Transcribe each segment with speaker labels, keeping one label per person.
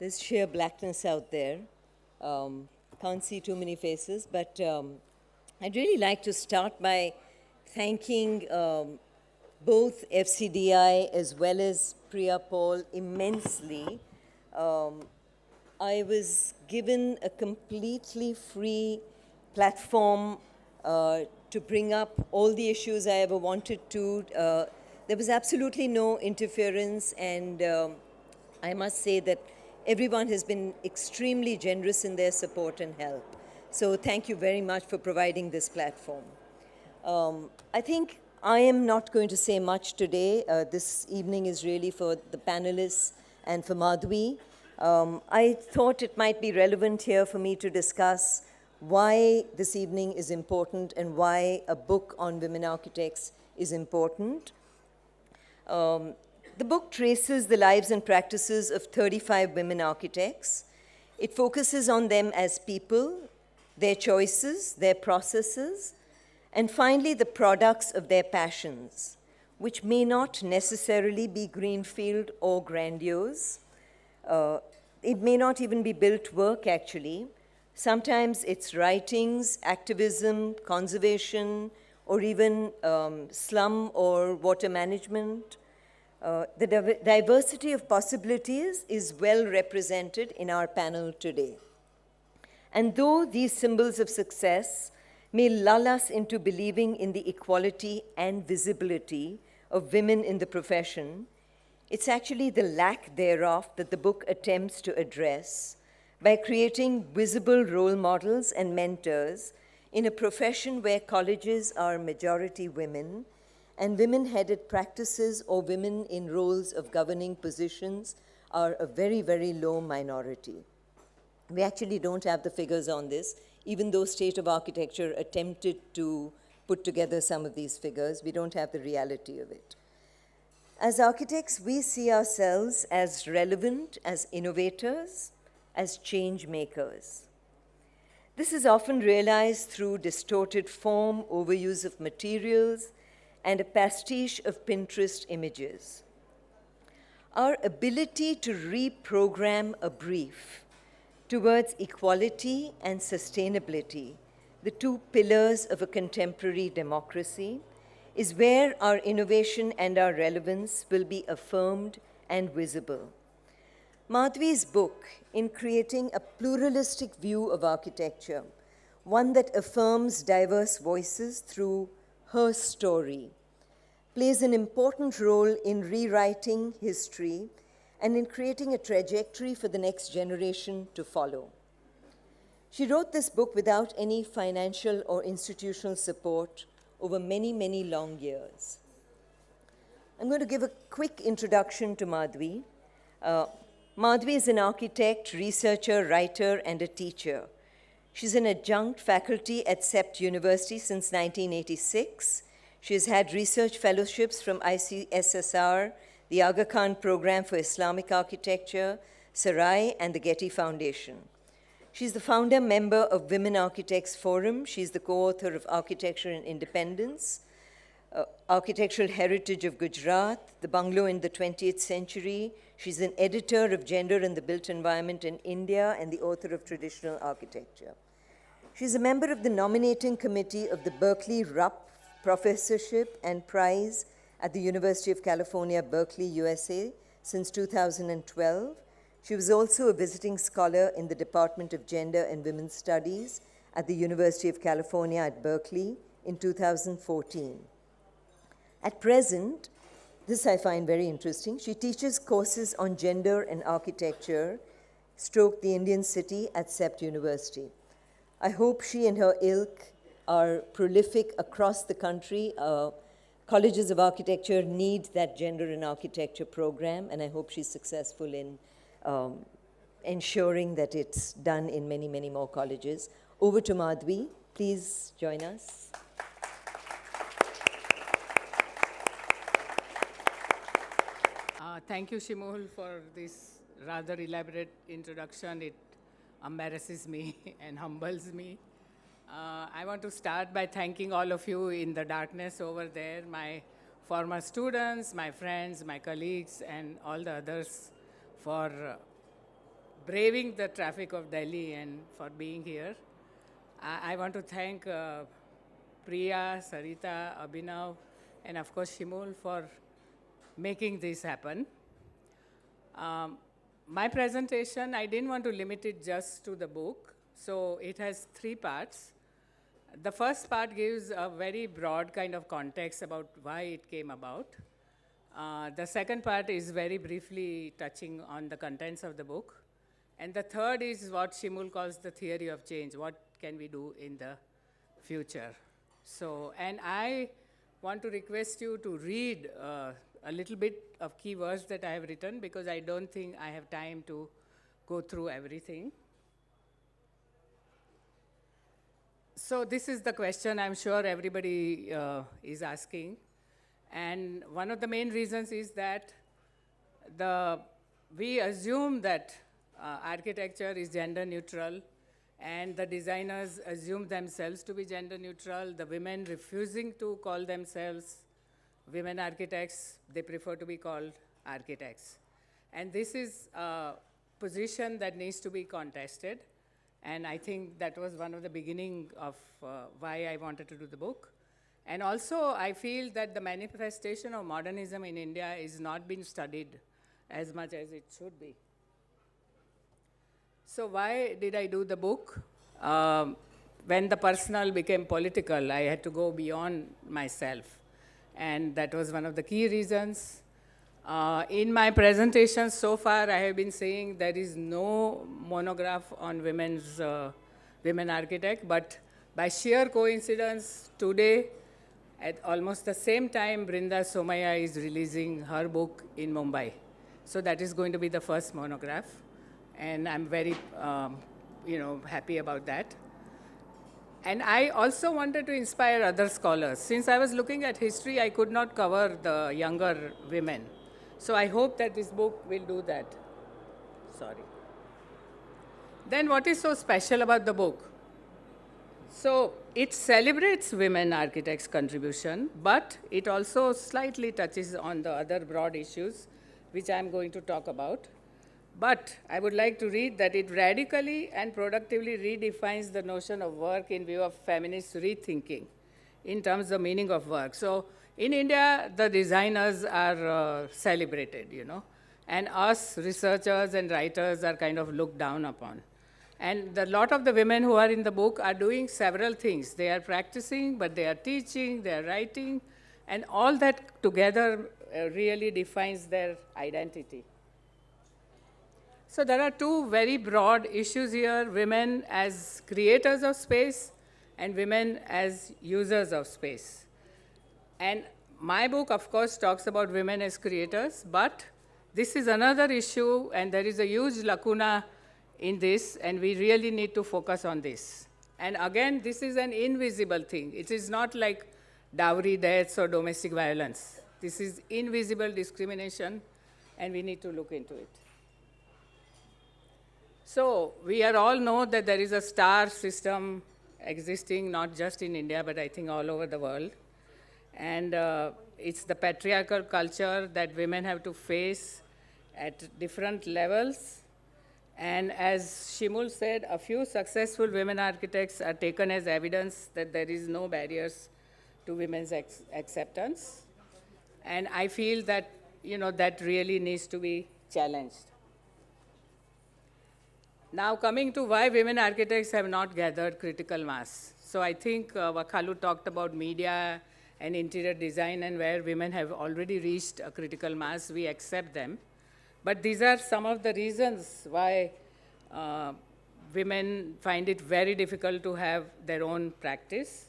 Speaker 1: There's sheer blackness out there. Can't see too many faces, but I'd really like to start by thanking both FCDI as well as Priya Paul immensely. I was given a completely free platform to bring up all the issues I ever wanted to. There was absolutely no interference, and I must say that everyone has been extremely generous in their support and help. So thank you very much for providing this platform. I think I am not going to say much today. This evening is really for the panelists and for Madhavi. I thought it might be relevant here for me to discuss why this evening is important and why a book on women architects is important. The book traces the lives and practices of 35 women architects. It focuses on them as people, their choices, their processes, and finally the products of their passions, which may not necessarily be greenfield or grandiose. It may not even be built work, actually. Sometimes it's writings, activism, conservation, or even slum or water management. The diversity of possibilities is well represented in our panel today. And though these symbols of success may lull us into believing in the equality and visibility of women in the profession, it's actually the lack thereof that the book attempts to address by creating visible role models and mentors in a profession where colleges are majority women and women-headed practices or women in roles of governing positions are a very, very low minority. We actually don't have the figures on this, even though State of Architecture attempted to put together some of these figures. We don't have the reality of it. As architects, we see ourselves as relevant, as innovators, as change makers. This is often realized through distorted form, overuse of materials, and a pastiche of Pinterest images. Our ability to reprogram a brief towards equality and sustainability, the two pillars of a contemporary democracy, is where our innovation and our relevance will be affirmed and visible. Madhavi's book, in creating a pluralistic view of architecture, one that affirms diverse voices through her story, plays an important role in rewriting history and in creating a trajectory for the next generation to follow. She wrote this book without any financial or institutional support over many, many long years. I'm going to give a quick introduction to Madhavi. Madhavi is an architect, researcher, writer, and a teacher. She's an adjunct faculty at CEPT University since 1986. She has had research fellowships from ICSSR, the Aga Khan Program for Islamic Architecture, Sarai, and the Getty Foundation. She's the founder member of Women Architects Forum. She's the co-author of Architecture and Independence, Architectural Heritage of Gujarat, The Bungalow in the 20th Century. She's an editor of Gender and the Built Environment in India and the author of Traditional Architecture. She's a member of the nominating committee of the Berkeley Rupp Professorship and Prize at the University of California, Berkeley, USA, since 2012. She was also a visiting scholar in the Department of Gender and Women's Studies at the University of California at Berkeley in 2014. At present, this I find very interesting, she teaches courses on gender and architecture, the Indian city at CEPT University. I hope she and her ilk are prolific across the country. Colleges of architecture need that gender and architecture program, and I hope she's successful in ensuring that it's done in many, many more colleges. Over to Madhavi. Please join us.
Speaker 2: Thank you, Shimul, for this rather elaborate introduction. It embarrasses me and humbles me. I want to start by thanking all of you in the darkness over there, my former students, my friends, my colleagues, and all the others for braving the traffic of Delhi and for being here. I want to thank Priya, Sarita, Abhinav, and of course Shimul for making this happen. My presentation, I didn't want to limit it just to the book, so it has 3 parts. The first part gives a very broad kind of context about why it came about. The second part is very briefly touching on the contents of the book. And the third is what Shimul calls the theory of change. What can we do in the future? So, and I want to request you to read a little bit of keywords that I have written because I don't think I have time to go through everything. So this is the question I'm sure everybody is asking. And one of the main reasons is that we assume that architecture is gender neutral, and the designers assume themselves to be gender neutral. The women refusing to call themselves women architects, they prefer to be called architects. And this is a position that needs to be contested. And I think that was one of the beginning of why I wanted to do the book. And also, I feel that the manifestation of modernism in India is not being studied as much as it should be. So why did I do the book? When the personal became political, I had to go beyond myself. And that was one of the key reasons. In my presentation so far, I have been saying there is no monograph on women architect, but by sheer coincidence, today, at almost the same time, Brinda Somaya is releasing her book in Mumbai. So that is going to be the first monograph. And I'm very happy about that. And I also wanted to inspire other scholars. Since I was looking at history, I could not cover the younger women. So I hope that this book will do that. Sorry. Then what is so special about the book? So it celebrates women architects' contribution, but it also slightly touches on the other broad issues, which I'm going to talk about. But I would like to read that it radically and productively redefines the notion of work in view of feminist rethinking in terms of meaning of work. So in India, the designers are celebrated, and us researchers and writers are kind of looked down upon. And a lot of the women who are in the book are doing several things. They are practicing, but they are teaching, they are writing, and all that together really defines their identity. So there are 2 very broad issues here, women as creators of space and women as users of space. And my book, of course, talks about women as creators, but this is another issue, and there is a huge lacuna in this, and we really need to focus on this. And again, this is an invisible thing. It is not like dowry deaths or domestic violence. This is invisible discrimination, and we need to look into it. So we all know that there is a star system existing, not just in India, but I think all over the world. And it's the patriarchal culture that women have to face at different levels. And as Shimul said, a few successful women architects are taken as evidence that there is no barriers to women's acceptance. And I feel that, that really needs to be challenged. Now coming to why women architects have not gathered critical mass. So I think Wakhalu talked about media and interior design and where women have already reached a critical mass, we accept them. But these are some of the reasons why women find it very difficult to have their own practice.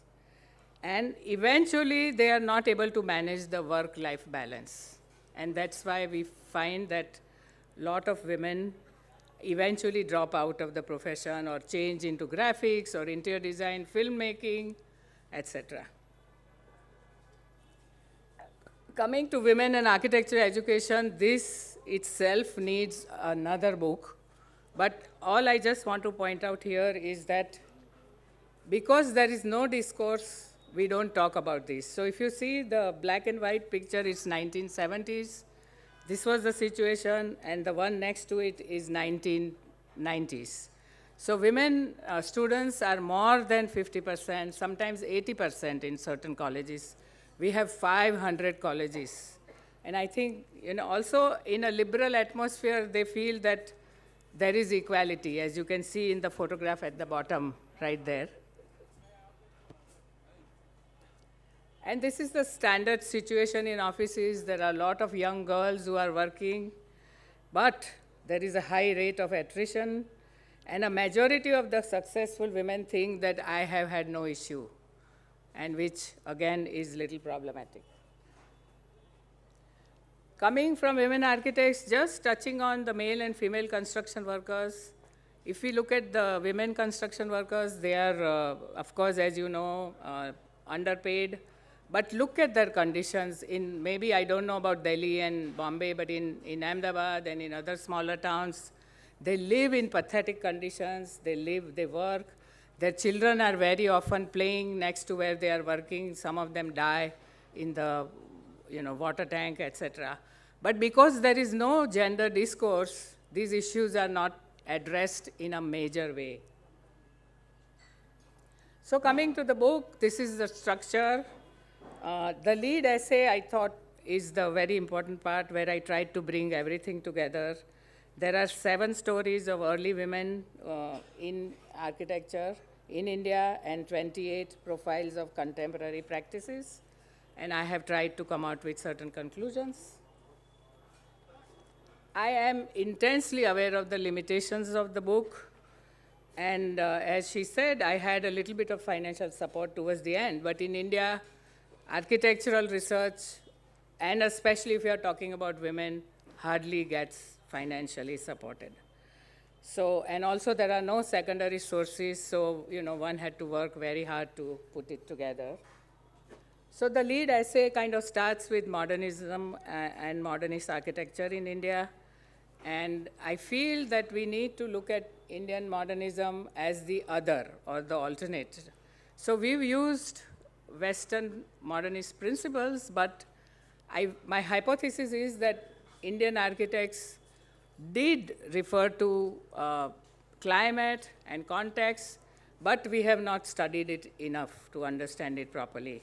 Speaker 2: And eventually they are not able to manage the work-life balance. And that's why we find that a lot of women eventually drop out of the profession or change into graphics or interior design, filmmaking, etc. Coming to women and architecture education, this itself needs another book. But all I just want to point out here is that because there is no discourse, we don't talk about this. So if you see the black and white picture, it's 1970s. This was the situation, and the one next to it is 90s. So women students are more than 50%, sometimes 80% in certain colleges. We have 500 colleges. And I think, also in a liberal atmosphere, they feel that there is equality, as you can see in the photograph at the bottom, right there. And this is the standard situation in offices. There are a lot of young girls who are working, but there is a high rate of attrition, and a majority of the successful women think that I have had no issue, and which, again, is little problematic. Coming from women architects, just touching on the male and female construction workers, if we look at the women construction workers, they are, of course, as you know, underpaid. But look at their conditions in, maybe I don't know about Delhi and Bombay, but in Ahmedabad and in other smaller towns, they live in pathetic conditions. They live, they work. Their children are very often playing next to where they are working. Some of them die in the water tank, etc. But because there is no gender discourse, these issues are not addressed in a major way. So coming to the book, this is the structure. The lead essay, I thought, is the very important part where I tried to bring everything together. There are 7 stories of early women in architecture in India and 28 profiles of contemporary practices. And I have tried to come out with certain conclusions. I am intensely aware of the limitations of the book. And as she said, I had a little bit of financial support towards the end. But in India, architectural research, and especially if you are talking about women, hardly gets financially supported. So, and also there are no secondary sources, so one had to work very hard to put it together. So the lead essay kind of starts with modernism and modernist architecture in India. And I feel that we need to look at Indian modernism as the other or the alternate. So we've used Western modernist principles, but my hypothesis is that Indian architects did refer to climate and context, but we have not studied it enough to understand it properly.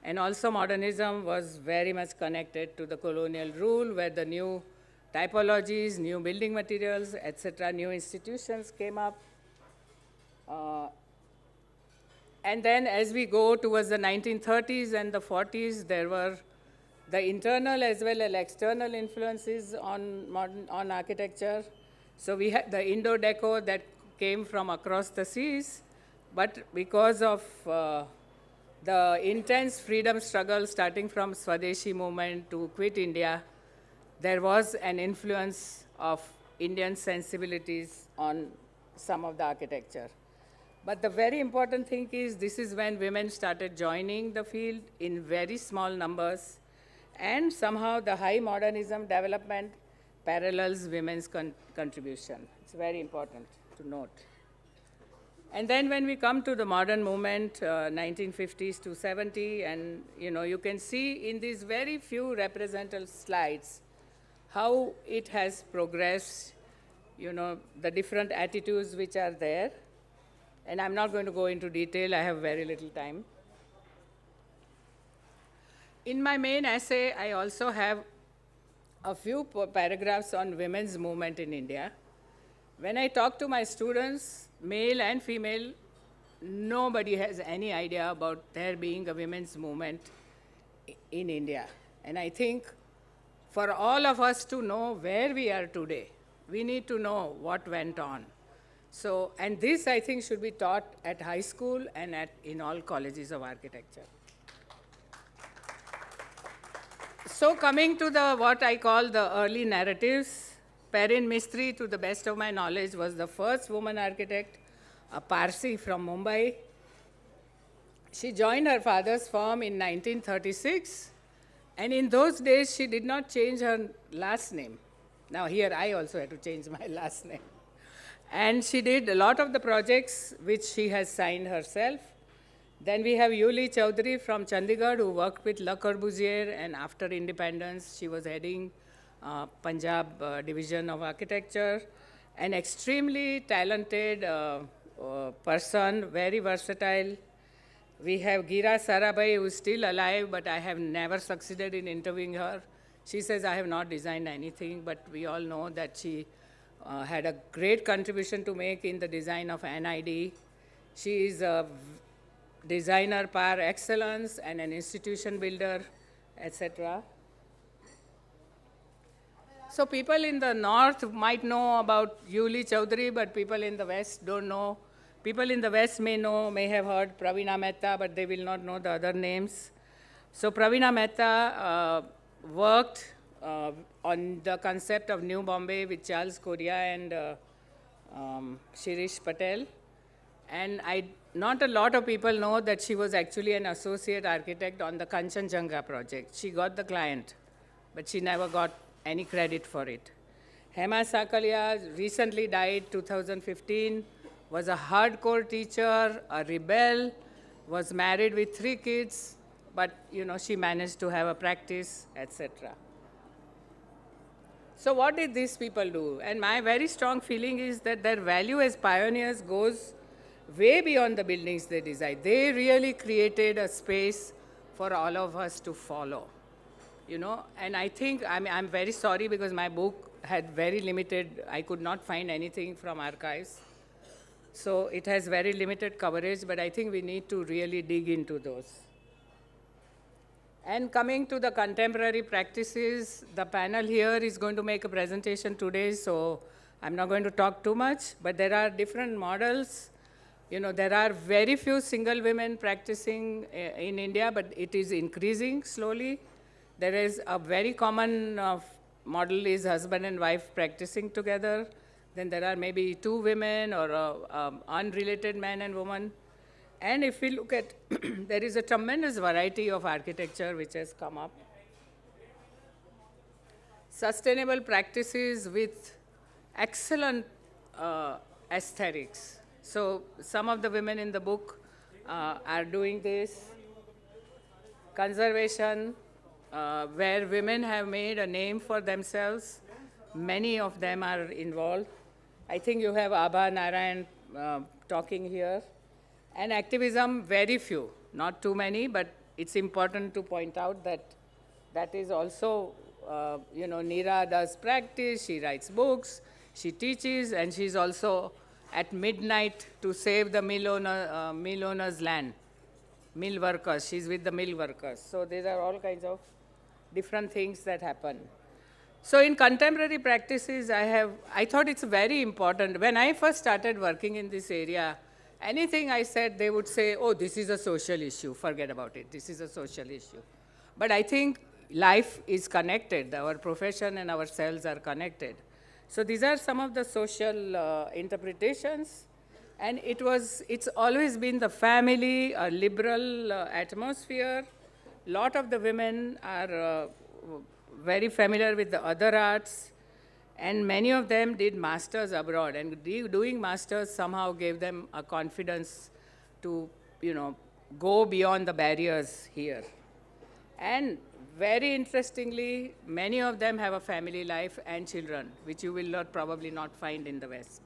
Speaker 2: And also modernism was very much connected to the colonial rule, where the new typologies, new building materials, etc., new institutions came up. And then as we go towards the 1930s and the 40s, there were the internal as well as external influences on architecture. So we had the Indo-Deco that came from across the seas, but because of the intense freedom struggle starting from Swadeshi movement to quit India, there was an influence of Indian sensibilities on some of the architecture. But the very important thing is this is when women started joining the field in very small numbers, and somehow the high modernism development parallels women's contribution. It's very important to note. And then when we come to the modern movement, 1950s to 70, and you can see in these very few representative slides how it has progressed, the different attitudes which are there. And I'm not going to go into detail, I have very little time. In my main essay, I also have a few paragraphs on women's movement in India. When I talk to my students, male and female, nobody has any idea about there being a women's movement in India. And I think for all of us to know where we are today, we need to know what went on. So, and this I think should be taught at high school and in all colleges of architecture. So coming to what I call the early narratives, Perrin Mistry, to the best of my knowledge, was the first woman architect, a Parsi from Mumbai. She joined her father's firm in 1936, and in those days she did not change her last name. Now here I also had to change my last name. And she did a lot of the projects which she has signed herself. Then we have Yuli Chaudhary from Chandigarh, who worked with Le Corbusier, and after independence, she was heading Punjab division of architecture. an extremely talented person, very versatile. We have Gira Sarabhai, who is still alive, but I have never succeeded in interviewing her. She says I have not designed anything, but we all know that she had a great contribution to make in the design of NID. She is a designer par excellence and an institution builder, etc. So people in the north might know about Yuli Chaudhary, but people in the west don't know. People in the west may have heard Praveena Mehta, but they will not know the other names. So Praveena Mehta worked on the concept of New Bombay with Charles Correa and Shirish Patel. And not a lot of people know that she was actually an associate architect on the Kanchenjunga project. She got the client, but she never got any credit for it. Hema Sakalia recently died, 2015, was a hardcore teacher, a rebel, was married with 3 kids, but she managed to have a practice, etc. So what did these people do? And my very strong feeling is that their value as pioneers goes way beyond the buildings they design. They really created a space for all of us to follow. And I think, I'm very sorry because my book had very limited, I could not find anything from archives. So it has very limited coverage, but I think we need to really dig into those. And coming to the contemporary practices, the panel here is going to make a presentation today, so I'm not going to talk too much, but there are different models. There are very few single women practicing in India, but it is increasing slowly. There is a very common model is husband and wife practicing together. Then there are maybe 2 women or unrelated man and woman. And if we look at, there is a tremendous variety of architecture which has come up. Sustainable practices with excellent aesthetics. So some of the women in the book are doing this. Conservation, where women have made a name for themselves. Many of them are involved. I think you have Abha Narayan talking here. And activism, very few, not too many, but it's important to point out that that is also, Neera does practice, she writes books, she teaches, and she's also at midnight to save the mill owners' land, mill workers. She's with the mill workers. So these are all kinds of different things that happen. So in contemporary practices, I thought it's very important. When I first started working in this area, anything I said, they would say, oh, this is a social issue, forget about it, this is a social issue. But I think life is connected, our profession and ourselves are connected. So these are some of the social interpretations. And it's always been the family, a liberal atmosphere. A lot of the women are very familiar with the other arts, and many of them did masters abroad, and doing masters somehow gave them a confidence to, go beyond the barriers here. And very interestingly, many of them have a family life and children, which you will probably not find in the West.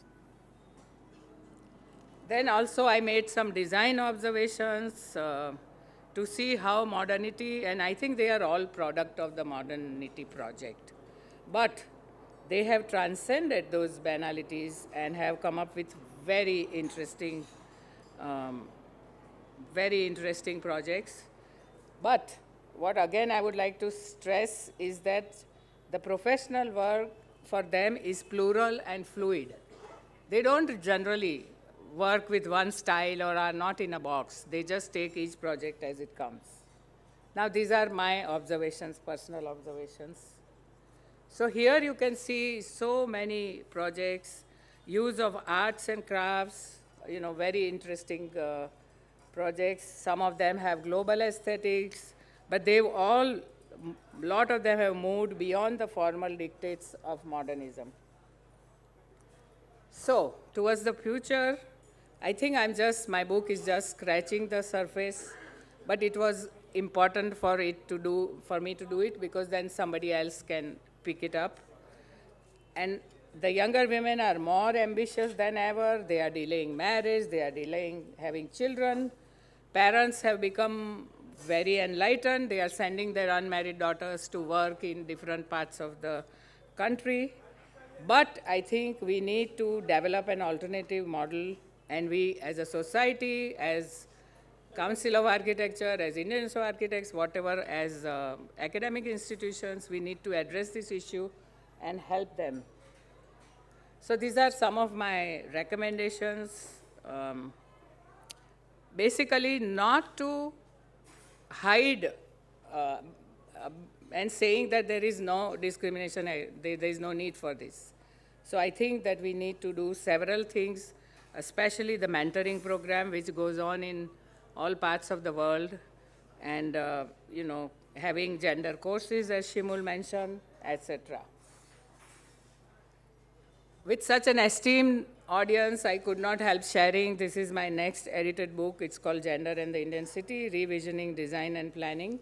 Speaker 2: Then also I made some design observations to see how modernity, and I think they are all product of the modernity project. But they have transcended those banalities and have come up with very interesting projects. But what again I would like to stress is that the professional work for them is plural and fluid. They don't generally work with one style or are not in a box. They just take each project as it comes. Now these are my observations, personal observations. So here you can see so many projects, use of arts and crafts, very interesting projects. Some of them have global aesthetics, but a lot of them have moved beyond the formal dictates of modernism. So, towards the future, I think my book is just scratching the surface, but it was important for me to do it because then somebody else can pick it up. And the younger women are more ambitious than ever. They are delaying marriage, they are delaying having children. Parents have become very enlightened. They are sending their unmarried daughters to work in different parts of the country. But I think we need to develop an alternative model, and we as a society, as Council of Architecture, as Indians of Architects, whatever, as academic institutions, we need to address this issue and help them. So these are some of my recommendations. Basically, not to hide and saying that there is no discrimination, there is no need for this. So I think that we need to do several things, especially the mentoring program, which goes on in all parts of the world, and having gender courses, as Shimul mentioned, etc. With such an esteemed audience, I could not help sharing. This is my next edited book. It's called Gender and the Indian City, Revisioning Design and Planning.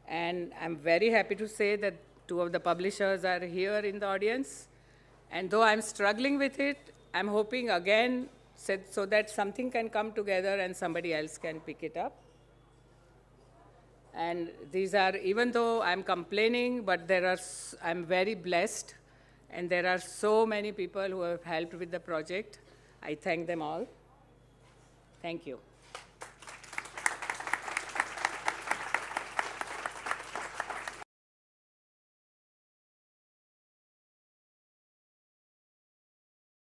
Speaker 2: And I'm very happy to say that two of the publishers are here in the audience. And though I'm struggling with it, I'm hoping again so that something can come together and somebody else can pick it up. And these are, even though I'm complaining, but I'm very blessed. And there are so many people who have helped with the project. I thank them all. Thank you.